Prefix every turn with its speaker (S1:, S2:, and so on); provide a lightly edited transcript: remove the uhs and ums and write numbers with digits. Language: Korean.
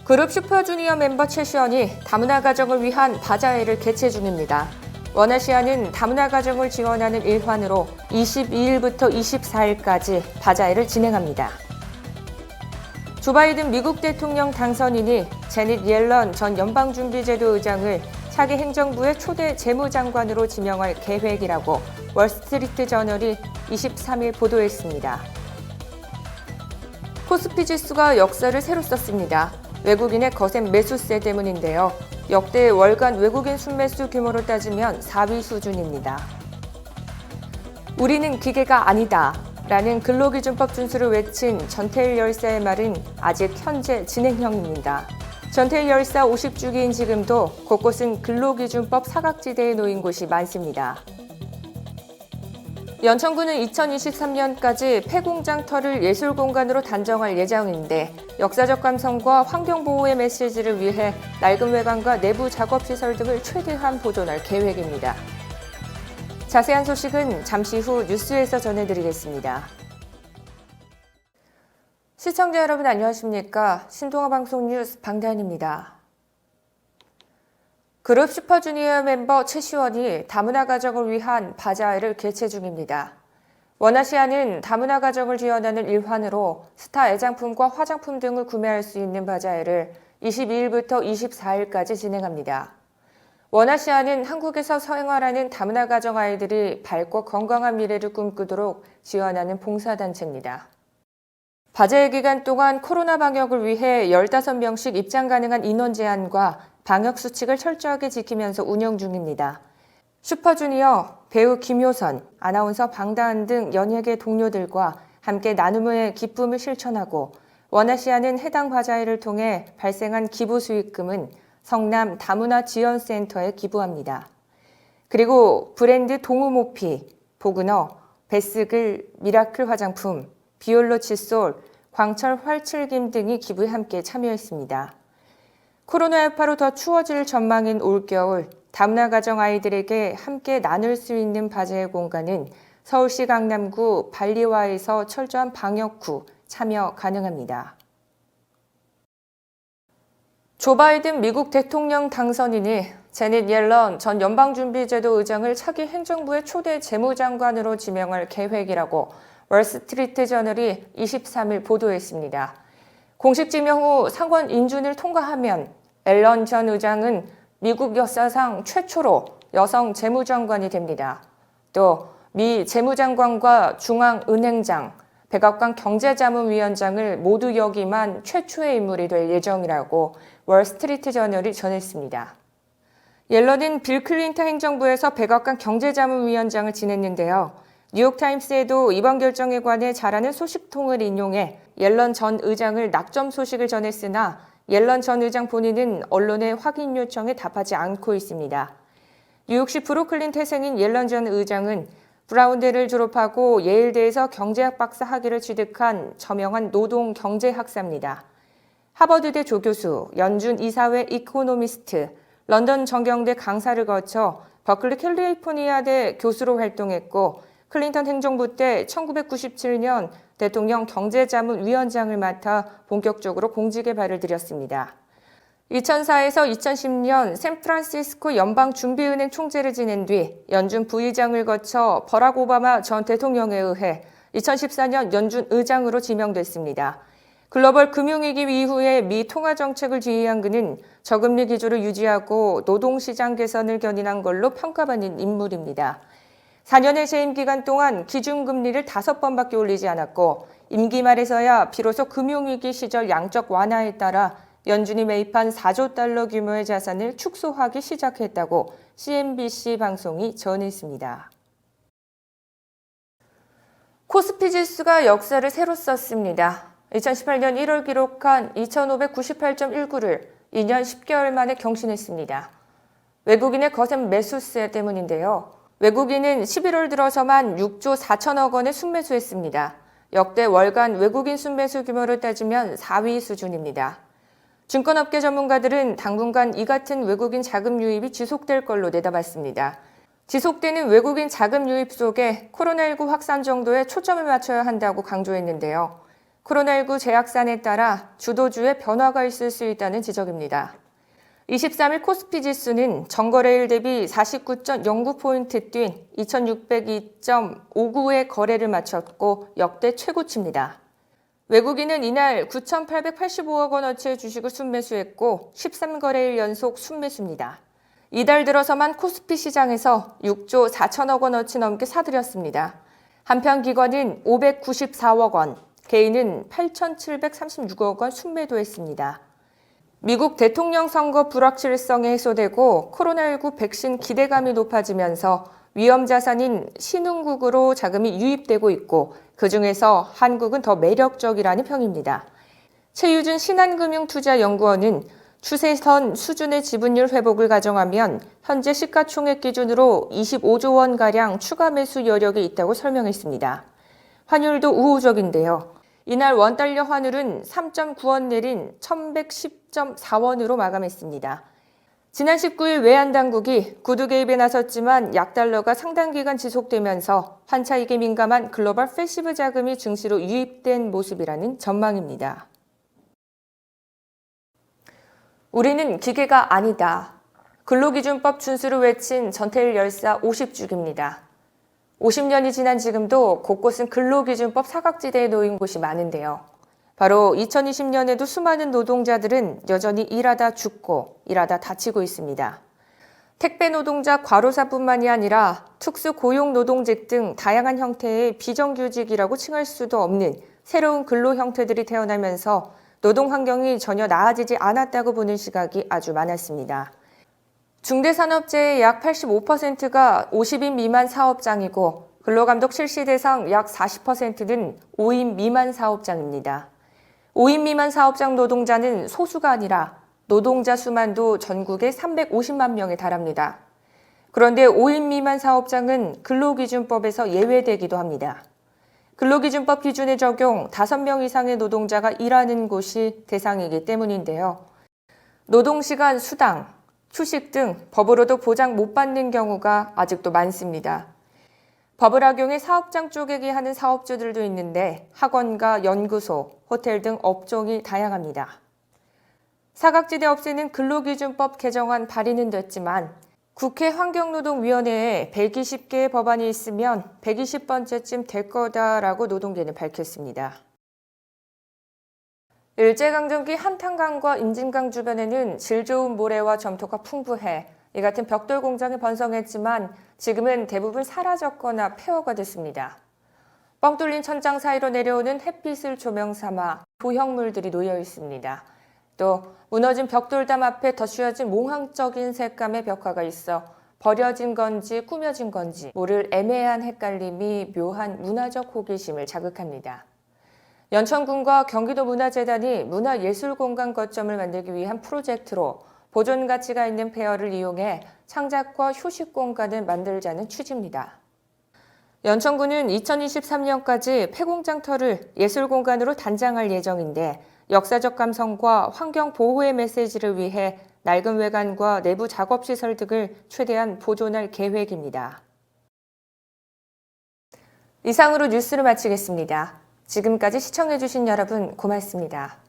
S1: 그룹 슈퍼주니어 멤버 최시원이 다문화 가정을 위한 바자회를 개최 중입니다. 원아시아는 다문화 가정을 지원하는 일환으로 22일부터 24일까지 바자회를 진행합니다. 조 바이든 미국 대통령 당선인이 제닛 옐런 전 연방준비제도 의장을 차기 행정부의 초대 재무장관으로 지명할 계획이라고 월스트리트 저널이 23일 보도했습니다. 코스피 지수가 역사를 새로 썼습니다. 외국인의 거센 매수세 때문인데요. 역대 월간 외국인 순매수 규모로 따지면 4위 수준입니다. 우리는 기계가 아니다 라는 근로기준법 준수를 외친 전태일 열사의 말은 아직 현재 진행형입니다. 전태일 열사 50주기인 지금도 곳곳은 근로기준법 사각지대에 놓인 곳이 많습니다. 연천구는 2023년까지 폐공장터를 예술공간으로 단정할 예정인데 역사적 감성과 환경보호의 메시지를 위해 낡은 외관과 내부 작업시설 등을 최대한 보존할 계획입니다. 자세한 소식은 잠시 후 뉴스에서 전해드리겠습니다. 시청자 여러분 안녕하십니까? 신동아방송 뉴스 방대한입니다. 그룹 슈퍼주니어 멤버 최시원이 다문화 가정을 위한 바자회를 개최 중입니다. 원아시아는 다문화 가정을 지원하는 일환으로 스타 애장품과 화장품 등을 구매할 수 있는 바자회를 22일부터 24일까지 진행합니다. 원아시아는 한국에서 생활하는 다문화 가정 아이들이 밝고 건강한 미래를 꿈꾸도록 지원하는 봉사단체입니다. 바자회 기간 동안 코로나 방역을 위해 15명씩 입장 가능한 인원 제한과 방역 수칙을 철저하게 지키면서 운영 중입니다. 슈퍼주니어, 배우 김효선, 아나운서 방다은 등 연예계 동료들과 함께 나눔의 기쁨을 실천하고 원아시아는 해당 바자회를 통해 발생한 기부 수익금은 성남 다문화 지원센터에 기부합니다. 그리고 브랜드 동우모피, 보그너, 베스글, 미라클 화장품, 비올로 칫솔, 광철 활칠김 등이 기부에 함께 참여했습니다. 코로나 여파로 더 추워질 전망인 올겨울 다문화 가정 아이들에게 함께 나눌 수 있는 바자회 공간은 서울시 강남구 발리와에서 철저한 방역 후 참여 가능합니다. 조 바이든 미국 대통령 당선인이 제닛 옐런 전 연방준비제도 의장을 차기 행정부의 초대 재무장관으로 지명할 계획이라고 월스트리트 저널이 23일 보도했습니다. 공식 지명 후 상원 인준을 통과하면 앨런 전 의장은 미국 역사상 최초로 여성 재무장관이 됩니다. 또 미 재무장관과 중앙은행장, 백악관 경제자문위원장을 모두 역임한 최초의 인물이 될 예정이라고 월스트리트 저널이 전했습니다. 옐런은 빌 클린턴 행정부에서 백악관 경제자문위원장을 지냈는데요. 뉴욕타임스에도 이번 결정에 관해 잘하는 소식통을 인용해 옐런 전 의장을 낙점 소식을 전했으나 옐런 전 의장 본인은 언론의 확인 요청에 답하지 않고 있습니다. 뉴욕시 브루클린 태생인 옐런 전 의장은 브라운대를 졸업하고 예일대에서 경제학 박사 학위를 취득한 저명한 노동 경제학사입니다. 하버드대 조교수, 연준 이사회 이코노미스트, 런던 정경대 강사를 거쳐 버클리 캘리포니아대 교수로 활동했고 클린턴 행정부 때 1997년 대통령 경제자문위원장을 맡아 본격적으로 공직에 발을 들였습니다. 2004에서 2010년 샌프란시스코 연방준비은행 총재를 지낸 뒤 연준 부의장을 거쳐 버락 오바마 전 대통령에 의해 2014년 연준 의장으로 지명됐습니다. 글로벌 금융위기 이후에 미 통화정책을 지휘한 그는 저금리 기조를 유지하고 노동시장 개선을 견인한 걸로 평가받는 인물입니다. 4년의 재임 기간 동안 기준금리를 5번밖에 올리지 않았고 임기 말에서야 비로소 금융위기 시절 양적 완화에 따라 연준이 매입한 4조 달러 규모의 자산을 축소하기 시작했다고 CNBC 방송이 전했습니다. 코스피 지수가 역사를 새로 썼습니다. 2018년 1월 기록한 2598.19를 2년 10개월 만에 경신했습니다. 외국인의 거센 매수세 때문인데요. 외국인은 11월 들어서만 6조 4천억 원의 순매수했습니다. 역대 월간 외국인 순매수 규모를 따지면 4위 수준입니다. 증권업계 전문가들은 당분간 이 같은 외국인 자금 유입이 지속될 걸로 내다봤습니다. 지속되는 외국인 자금 유입 속에 코로나19 확산 정도에 초점을 맞춰야 한다고 강조했는데요. 코로나19 재확산에 따라 주도주의 변화가 있을 수 있다는 지적입니다. 23일 코스피 지수는 전거래일 대비 49.09포인트 뛴 2602.59의 거래를 마쳤고 역대 최고치입니다. 외국인은 이날 9,885억 원어치의 주식을 순매수했고 13거래일 연속 순매수입니다. 이달 들어서만 코스피 시장에서 6조 4천억 원어치 넘게 사들였습니다. 한편 기관은 594억 원, 개인은 8,736억 원 순매도했습니다. 미국 대통령 선거 불확실성이 해소되고 코로나19 백신 기대감이 높아지면서 위험 자산인 신흥국으로 자금이 유입되고 있고 그중에서 한국은 더 매력적이라는 평입니다. 최유준 신한금융투자연구원은 추세선 수준의 지분율 회복을 가정하면 현재 시가총액 기준으로 25조 원가량 추가 매수 여력이 있다고 설명했습니다. 환율도 우호적인데요. 이날 원달러 환율은 3.9원 내린 1,110.4원으로 마감했습니다. 지난 19일 외환당국이 구두 개입에 나섰지만 약달러가 상당 기간 지속되면서 환차익에 민감한 글로벌 패시브 자금이 증시로 유입된 모습이라는 전망입니다. 우리는 기계가 아니다. 근로기준법 준수를 외친 전태일 열사 50주기입니다. 50년이 지난 지금도 곳곳은 근로기준법 사각지대에 놓인 곳이 많은데요. 바로 2020년에도 수많은 노동자들은 여전히 일하다 죽고 일하다 다치고 있습니다. 택배 노동자 과로사뿐만이 아니라 특수고용노동직 등 다양한 형태의 비정규직이라고 칭할 수도 없는 새로운 근로 형태들이 태어나면서 노동 환경이 전혀 나아지지 않았다고 보는 시각이 아주 많았습니다. 중대산업재의 약 85%가 50인 미만 사업장이고 근로감독 실시 대상 약 40%는 5인 미만 사업장입니다. 5인 미만 사업장 노동자는 소수가 아니라 노동자 수만도 전국에 350만 명에 달합니다. 그런데 5인 미만 사업장은 근로기준법에서 예외되기도 합니다. 근로기준법 기준에 적용 5명 이상의 노동자가 일하는 곳이 대상이기 때문인데요. 노동시간 수당, 휴식 등 법으로도 보장 못 받는 경우가 아직도 많습니다. 법을 악용해 사업장 쪼개기 하는 사업주들도 있는데 학원과 연구소, 호텔 등 업종이 다양합니다. 사각지대 없애는 근로기준법 개정안 발의는 됐지만 국회 환경노동위원회에 120개의 법안이 있으면 120번째쯤 될 거다라고 노동계는 밝혔습니다. 일제강점기 한탄강과 임진강 주변에는 질 좋은 모래와 점토가 풍부해 이 같은 벽돌 공장이 번성했지만 지금은 대부분 사라졌거나 폐허가 됐습니다. 뻥 뚫린 천장 사이로 내려오는 햇빛을 조명 삼아 도형물들이 놓여 있습니다. 또 무너진 벽돌담 앞에 덧씌워진 몽환적인 색감의 벽화가 있어 버려진 건지 꾸며진 건지 모를 애매한 헷갈림이 묘한 문화적 호기심을 자극합니다. 연천군과 경기도문화재단이 문화예술공간 거점을 만들기 위한 프로젝트로 보존 가치가 있는 폐허를 이용해 창작과 휴식 공간을 만들자는 취지입니다. 연천군은 2023년까지 폐공장터를 예술공간으로 단장할 예정인데 역사적 감성과 환경 보호의 메시지를 위해 낡은 외관과 내부 작업시설 등을 최대한 보존할 계획입니다. 이상으로 뉴스를 마치겠습니다. 지금까지 시청해주신 여러분 고맙습니다.